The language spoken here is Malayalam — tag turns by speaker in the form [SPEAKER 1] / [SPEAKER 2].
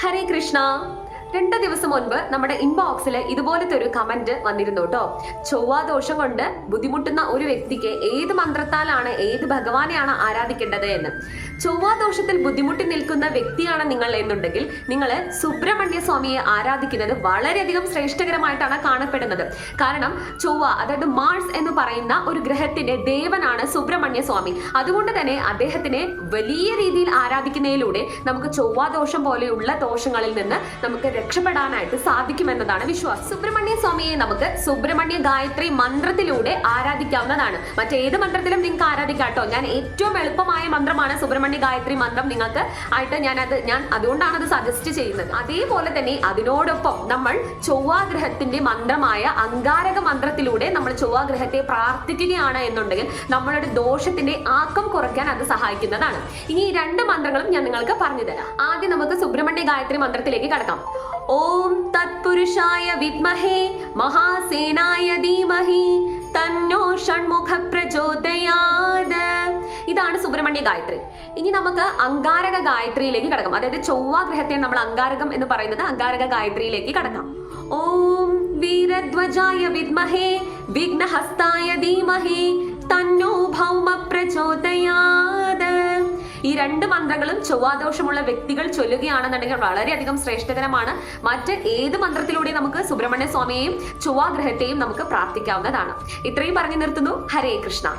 [SPEAKER 1] ഹരേ കൃഷ്ണ. 2 ദിവസം മുൻപ് നമ്മുടെ ഇൻബോക്സിൽ ഇതുപോലത്തെ ഒരു കമന്റ് വന്നിരുന്നു കേട്ടോ. ചൊവ്വാദോഷം കൊണ്ട് ബുദ്ധിമുട്ടുന്ന ഒരു വ്യക്തിക്ക് ഏത് മന്ത്രത്താലാണ് ഏത് ഭഗവാനെയാണ് ആരാധിക്കേണ്ടത് എന്ന്. ചൊവ്വാദോഷത്തിൽ ബുദ്ധിമുട്ടി നിൽക്കുന്ന വ്യക്തിയാണ് നിങ്ങൾ എന്നുണ്ടെങ്കിൽ നിങ്ങൾ സുബ്രഹ്മണ്യ സ്വാമിയെ ആരാധിക്കുന്നത് വളരെയധികം ശ്രേഷ്ഠകരമായിട്ടാണ് കാണപ്പെടുന്നത്. കാരണം ചൊവ്വ, അതായത് മാർസ് എന്ന് പറയുന്ന ഒരു ഗ്രഹത്തിന്റെ ദേവനാണ് സുബ്രഹ്മണ്യ സ്വാമി. അതുകൊണ്ട് തന്നെ അദ്ദേഹത്തിനെ വലിയ രീതിയിൽ ആരാധിക്കുന്നതിലൂടെ നമുക്ക് ചൊവ്വാദോഷം പോലെയുള്ള ദോഷങ്ങളിൽ നിന്ന് നമുക്ക് രക്ഷപ്പെടാനായിട്ട് സാധിക്കുമെന്നതാണ് വിശ്വാസം. സുബ്രഹ്മണ്യ സ്വാമിയെ നമുക്ക് സുബ്രഹ്മണ്യ ഗായത്രി മന്ത്രത്തിലൂടെ ആരാധിക്കാവുന്നതാണ്. മറ്റേത് മന്ത്രത്തിലും നിങ്ങൾക്ക് ആരാധിക്കാം കേട്ടോ. ഞാൻ ഏറ്റവും എളുപ്പമായ മന്ത്രമാണ് സുബ്രഹ്മണ്യ ഗായത്രി മന്ത്രം നിങ്ങൾക്ക് ആയിട്ട് ഞാൻ അതുകൊണ്ടാണ് അത് സജസ്റ്റ് ചെയ്യുന്നത്. അതേപോലെ തന്നെ അതിനോടൊപ്പം നമ്മൾ ചൊവ്വാഗ്രഹത്തിന്റെ മന്ത്രമായ അങ്കാരക മന്ത്രത്തിലൂടെ നമ്മൾ ചൊവ്വാഗ്രഹത്തെ പ്രാർത്ഥിക്കുകയാണ് എന്നുണ്ടെങ്കിൽ നമ്മളുടെ ദോഷത്തിന്റെ ആക്കം കുറയ്ക്കാൻ അത് സഹായിക്കുന്നതാണ്. ഇനി ഈ 2 മന്ത്രങ്ങളും ഞാൻ നിങ്ങൾക്ക് പറഞ്ഞു തരാം. ആദ്യം നമുക്ക് സുബ്രഹ്മണ്യ ഗായത്രി മന്ത്രത്തിലേക്ക് കടക്കാം. ഓം തത്പുരുഷായ വിദ്മഹേ മഹാസേനായ ധീമഹി തന്നോ ഷൺമുഖ പ്രചോദയാത്. ഇതാണ് സുബ്രഹ്മണ്യ ഗായത്രി. ഇനി നമുക്ക് അങ്കാരക ഗായത്രിയിലേക്ക് കടക്കാം. അതായത് ചൊവ്വാഗ്രഹത്തെ നമ്മൾ അങ്കാരകം എന്ന് പറയുന്നത് അങ്കാരക ഗായത്രിയിലേക്ക് കടക്കാം. ഓം വീരധ്വജായ വിദ്മഹേ വിഘ്നഹസ്തായ ധീമഹി തന്നോ ഭൗമ പ്രചോദയാത്. ഈ 2 മന്ത്രങ്ങളും ചൊവ്വാദോഷമുള്ള വ്യക്തികൾ ചൊല്ലുകയാണെന്നുണ്ടെങ്കിൽ വളരെയധികം ശ്രേഷ്ഠകരമാണ്. മറ്റ് ഏത് മന്ത്രത്തിലൂടെ നമുക്ക് സുബ്രഹ്മണ്യ സ്വാമിയെയും ചൊവ്വാഗ്രഹത്തെയും നമുക്ക് പ്രാർത്ഥിക്കാവുന്നതാണ്. ഇത്രയും പറഞ്ഞു നിർത്തുന്നു. ഹരേ കൃഷ്ണ.